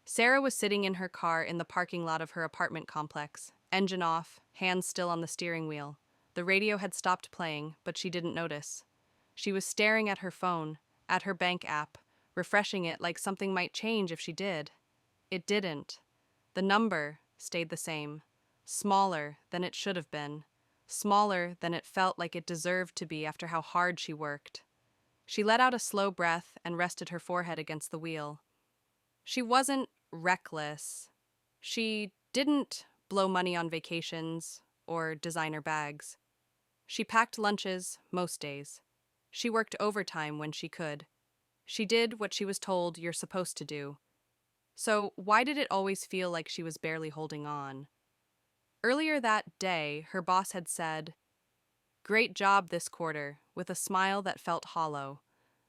Sarah was sitting in her car in the parking lot of her apartment complex, engine off, hands still on the steering wheel. The radio had stopped playing, but she didn't notice. She was staring at her phone, at her bank app, refreshing it like something might change if she did. It didn't. The number stayed the same, smaller than it should have been, smaller than it felt like it deserved to be after how hard she worked. She let out a slow breath and rested her forehead against the wheel. She wasn't reckless. She didn't blow money on vacations or designer bags. She packed lunches most days. She worked overtime when she could. She did what she was told you're supposed to do. So why did it always feel like she was barely holding on? Earlier that day, her boss had said, "Great job this quarter," with a smile that felt hollow,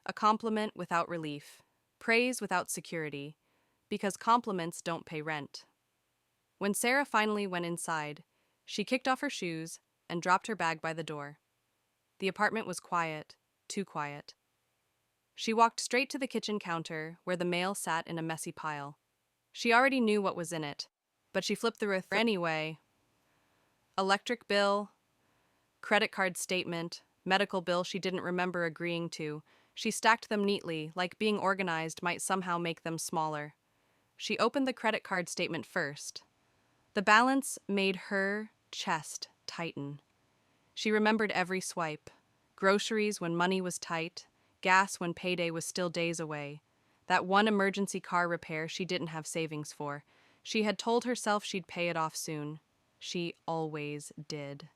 a compliment without relief, praise without security, because compliments don't pay rent. When Sarah finally went inside, she kicked off her shoes and dropped her bag by the door. The apartment was quiet, too quiet. She walked straight to the kitchen counter where the mail sat in a messy pile. She already knew what was in it, but she flipped through it anyway. Electric bill, credit card statement, medical bill she didn't remember agreeing to. She stacked them neatly, like being organized might somehow make them smaller. She opened the credit card statement first. The balance made her chest tighten. She remembered every swipe. Groceries when money was tight, gas when payday was still days away. That one emergency car repair she didn't have savings for. She had told herself she'd pay it off soon. She always did.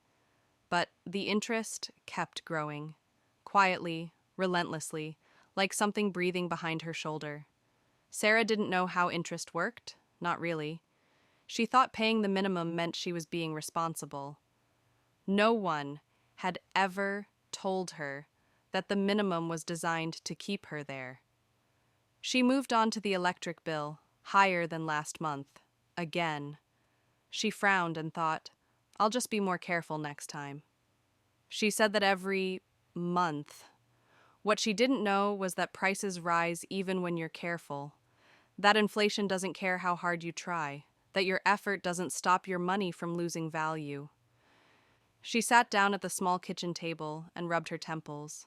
But the interest kept growing. Quietly, relentlessly, like something breathing behind her shoulder. Sarah didn't know how interest worked. Not really. She thought paying the minimum meant she was being responsible. No one had ever told her that the minimum was designed to keep her there. She moved on to the electric bill, higher than last month. Again. She frowned and thought, "I'll just be more careful next time." She said that every month. What she didn't know was that prices rise even when you're careful. That inflation doesn't care how hard you try. That your effort doesn't stop your money from losing value. She sat down at the small kitchen table and rubbed her temples.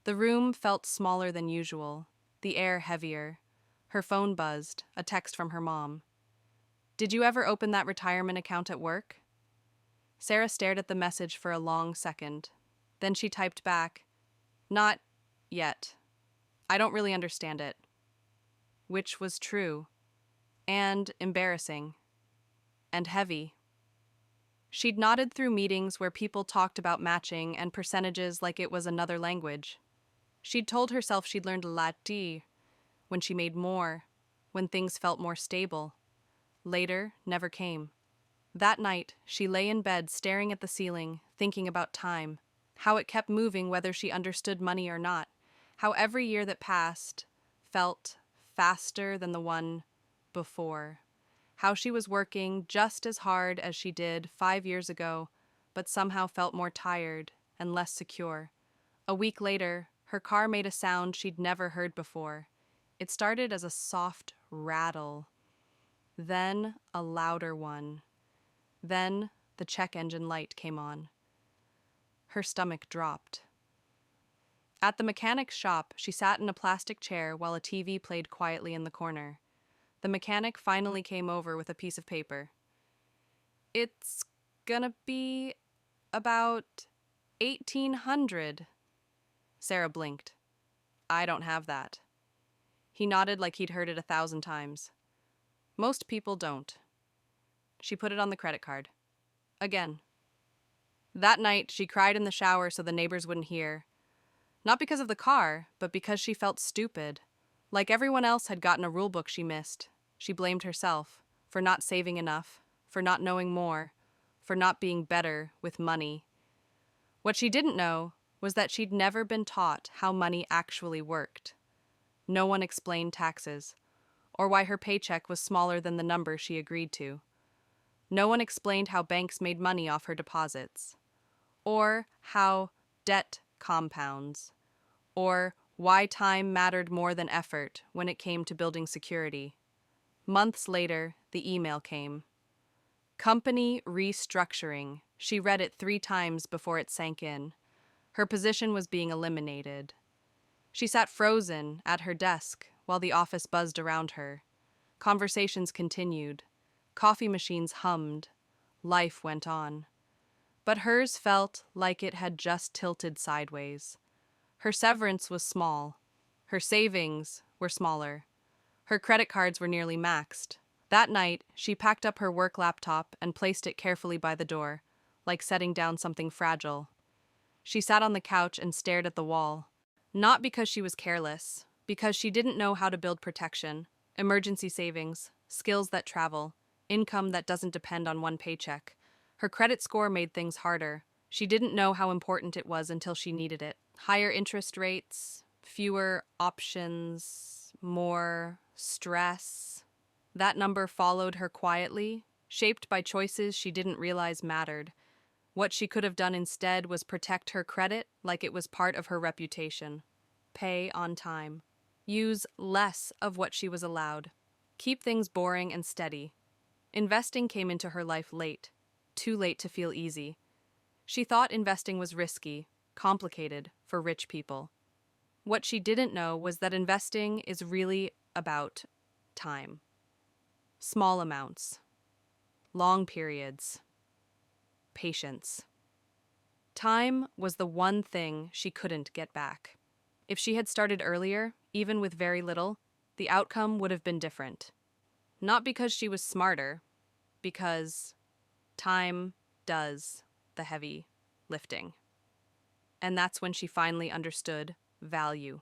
The room felt smaller than usual, the air heavier. Her phone buzzed, a text from her mom. "Did you ever open that retirement account at work?" Sarah stared at the message for a long second. Then she typed back, "Not yet. I don't really understand it." Which was true, and embarrassing, and heavy. She'd nodded through meetings where people talked about matching and percentages like it was another language. She'd told herself she'd learned Latin when she made more, when things felt more stable. Later never came. That night, she lay in bed staring at the ceiling, thinking about time, how it kept moving whether she understood money or not, how every year that passed felt faster than the one before, how she was working just as hard as she did 5 years ago, but somehow felt more tired and less secure. A week later, her car made a sound she'd never heard before. It started as a soft rattle, then a louder one. Then the check engine light came on. Her stomach dropped. At the mechanic's shop, she sat in a plastic chair while a TV played quietly in the corner. The mechanic finally came over with a piece of paper. "It's gonna be about 1,800. Sarah blinked. "I don't have that." He nodded like he'd heard it 1,000 times. "Most people don't." She put it on the credit card. Again. That night, she cried in the shower so the neighbors wouldn't hear. Not because of the car, but because she felt stupid. Like everyone else had gotten a rulebook she missed. She blamed herself for not saving enough, for not knowing more, for not being better with money. What she didn't know was that she'd never been taught how money actually worked. No one explained taxes, or why her paycheck was smaller than the number she agreed to. No one explained how banks made money off her deposits, or how debt compounds, or why time mattered more than effort when it came to building security. Months later, the email came. Company restructuring. She read it 3 times before it sank in. Her position was being eliminated. She sat frozen at her desk while the office buzzed around her. Conversations continued. Coffee machines hummed. Life went on. But hers felt like it had just tilted sideways. Her severance was small. Her savings were smaller. Her credit cards were nearly maxed. That night, she packed up her work laptop and placed it carefully by the door, like setting down something fragile. She sat on the couch and stared at the wall. Not because she was careless, because she didn't know how to build protection, emergency savings, skills that travel, income that doesn't depend on one paycheck. Her credit score made things harder. She didn't know how important it was until she needed it. Higher interest rates, fewer options, more stress. That number followed her quietly, shaped by choices she didn't realize mattered. What she could have done instead was protect her credit like it was part of her reputation. Pay on time. Use less of what she was allowed. Keep things boring and steady. Investing came into her life late, too late to feel easy. She thought investing was risky, complicated for rich people. What she didn't know was that investing is really about time. Small amounts, long periods, patience. Time was the one thing she couldn't get back. If she had started earlier, even with very little, the outcome would have been different. Not because she was smarter, because time does the heavy lifting. And that's when she finally understood value.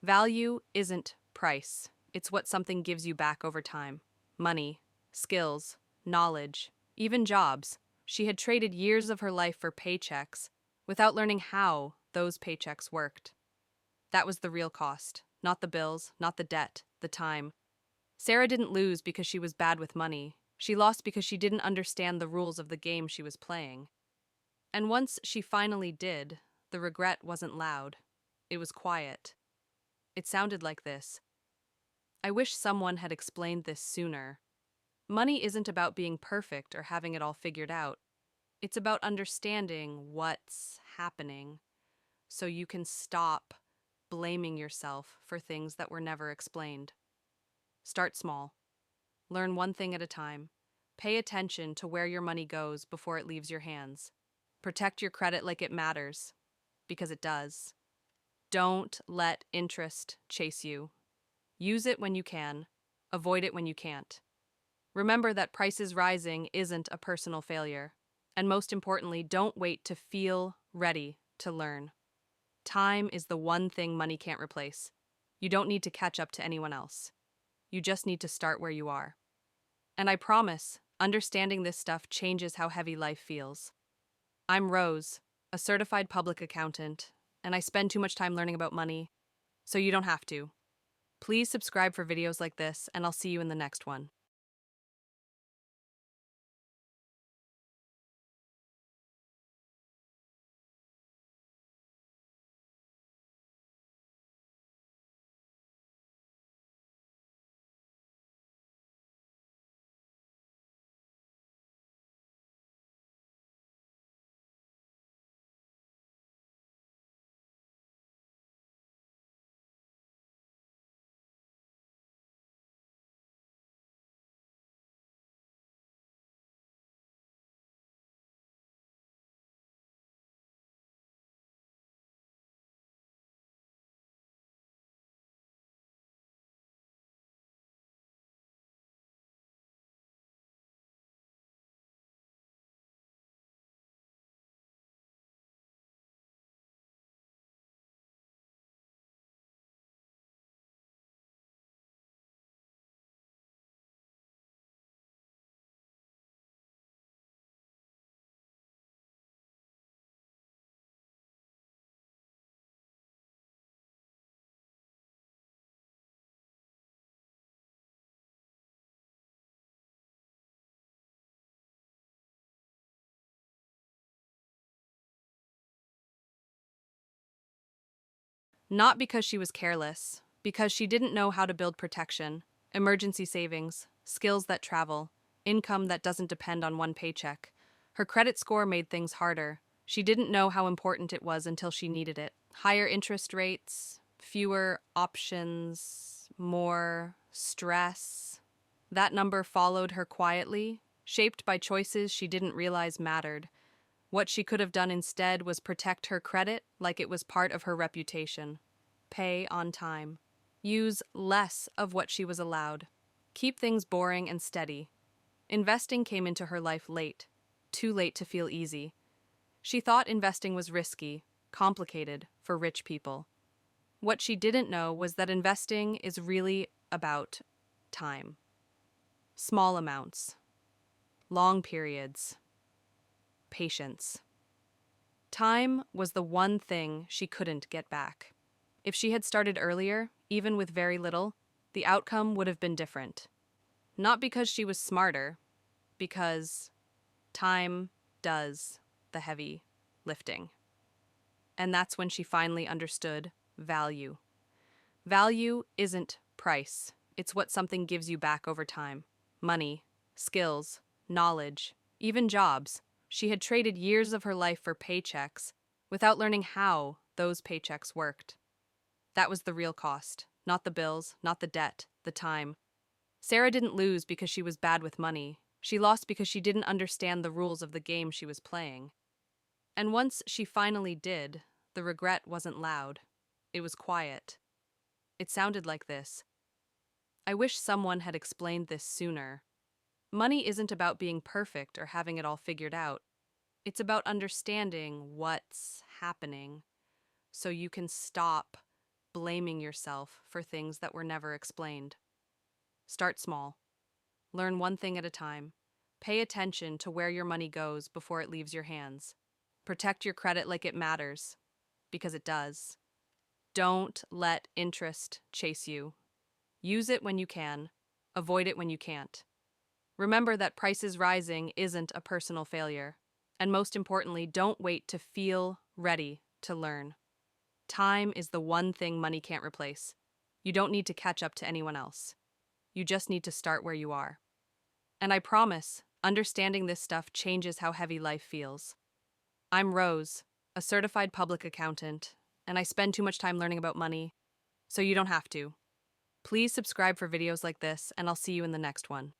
Value isn't price, it's what something gives you back over time. Money, skills, knowledge, even jobs. She had traded years of her life for paychecks without learning how those paychecks worked. That was the real cost, not the bills, not the debt, the time. Sarah didn't lose because she was bad with money. She lost because she didn't understand the rules of the game she was playing. And once she finally did, the regret wasn't loud. It was quiet. It sounded like this. I wish someone had explained this sooner. Money isn't about being perfect or having it all figured out. It's about understanding what's happening so you can stop blaming yourself for things that were never explained. Start small. Learn one thing at a time. Pay attention to where your money goes before it leaves your hands. Protect your credit like it matters, because it does. Don't let interest chase you. Use it when you can. Avoid it when you can't. Remember that prices rising isn't a personal failure. And most importantly, don't wait to feel ready to learn. Time is the one thing money can't replace. You don't need to catch up to anyone else. You just need to start where you are. And I promise, understanding this stuff changes how heavy life feels. I'm Rose, a certified public accountant, and I spend too much time learning about money, so you don't have to. Please subscribe for videos like this, and I'll see you in the next one. Not because she was careless, because she didn't know how to build protection, emergency savings, skills that travel, income that doesn't depend on one paycheck. Her credit score made things harder. She didn't know how important it was until she needed it. Higher interest rates, fewer options, more stress. That number followed her quietly, shaped by choices she didn't realize mattered. What she could have done instead was protect her credit like it was part of her reputation. Pay on time. Use less of what she was allowed. Keep things boring and steady. Investing came into her life late, too late to feel easy. She thought investing was risky, complicated, for rich people. What she didn't know was that investing is really about time. Small amounts, long periods, patience. Time was the one thing she couldn't get back. If she had started earlier, even with very little, the outcome would have been different. Not because she was smarter, because time does the heavy lifting. And that's when she finally understood value. Value isn't price, it's what something gives you back over time. Money, skills, knowledge, even jobs. She had traded years of her life for paychecks without learning how those paychecks worked. That was the real cost, not the bills, not the debt, the time. Sarah didn't lose because she was bad with money. She lost because she didn't understand the rules of the game she was playing. And once she finally did, the regret wasn't loud. It was quiet. It sounded like this. I wish someone had explained this sooner. Money isn't about being perfect or having it all figured out. It's about understanding what's happening so you can stop blaming yourself for things that were never explained. Start small. Learn one thing at a time. Pay attention to where your money goes before it leaves your hands. Protect your credit like it matters, because it does. Don't let interest chase you. Use it when you can. Avoid it when you can't. Remember that prices rising isn't a personal failure. And most importantly, don't wait to feel ready to learn. Time is the one thing money can't replace. You don't need to catch up to anyone else. You just need to start where you are. And I promise, understanding this stuff changes how heavy life feels. I'm Rose, a certified public accountant, and I spend too much time learning about money, so you don't have to. Please subscribe for videos like this, and I'll see you in the next one.